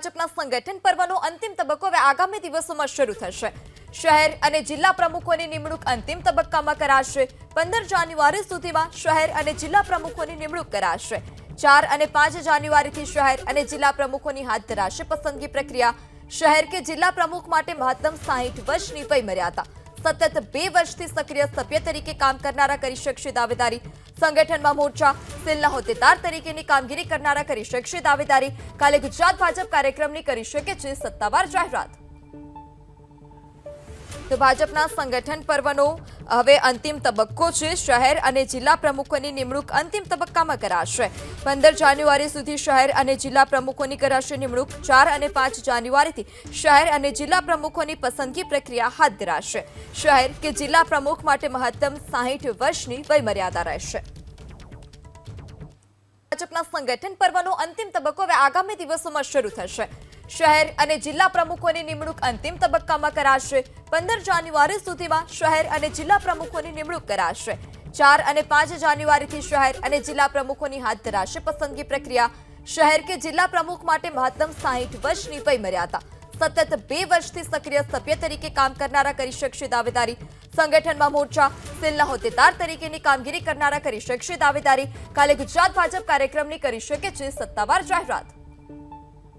ભાજપના સંગઠન પર્વનો અંતિમ તબક્કો હવે આગામી દિવસોમાં શરૂ થશે। શહેર અને જિલ્લા પ્રમુખોની નિમણૂક અંતિમ તબક્કામાં કરાશે। 15 જાન્યુઆરી સુધીમાં શહેર અને જિલ્લા પ્રમુખોની નિમણૂક કરાશે। 4 અને 5 જાન્યુઆરીથી શહેર અને જિલ્લા પ્રમુખોની હાથ ધરાશે પસંદગી પ્રક્રિયા। શહેર કે જિલ્લા પ્રમુખ માટે મહત્તમ 60 વર્ષની વયમર્યાદા। સતત 2 વર્ષથી સક્રિય સભ્ય તરીકે કામ કરનારા કરી શકશે દાવેદારી। સંગઠનમાં મોરચા સેલના હોદ્દેદાર તરીકેની કામગીરી કરનારા કરી શકશે દાવેદારી। કાલે ગુજરાત ભાજપ કાર્યક્રમની કરી શકે છે સત્તાવાર જાહેરાત। તો ભાજપના સંગઠન પર્વનો હવે અંતિમ તબક્કો છે। શહેર અને જિલ્લા પ્રમુખોની નિમણૂક અંતિમ તબક્કામાં કરાશે। 15 જાન્યુઆરી સુધી શહેર અને જિલ્લા પ્રમુખોની કરાશે નિમણૂક। 4 અને 5 જાન્યુઆરીથી શહેર અને જિલ્લા પ્રમુખોની પસંદગી પ્રક્રિયા હાથ ધરાશે। શહેર કે જિલ્લા પ્રમુખ માટે મહત્તમ 60 વર્ષની વયમર્યાદા રહેશે। ભાજપના સંગઠન પર્વનો અંતિમ તબક્કો હવે આગામી દિવસોમાં શરૂ થશે। શહેર અને જિલ્લા પ્રમુખોની નિમણૂક અંતિમ તબક્કામાં કરાશે। 15 જાન્યુઆરી સુધીમાં શહેર અને જિલ્લા પ્રમુખોની નિમણૂક કરાશે। 4 અને 5 જાન્યુઆરીથી શહેર અને જિલ્લા પ્રમુખોની હાથ ધરાશે પસંદગી પ્રક્રિયા। શહેર કે જિલ્લા પ્રમુખ માટે મહત્તમ 60 વર્ષની વયમર્યાદા। સતત 2 વર્ષથી સક્રિય સભ્ય તરીકે કામ કરનારા કરી શકશે દાવેદારી। સંગઠનમાં મોરચા સેલના હોદ્દેદાર તરીકેની કામગીરી કરનારા કરી શકશે દાવેદારી। કાલે ગુજરાત ભાજપ કાર્યક્રમની કરી શકે છે સત્તાવાર જાહેરાત।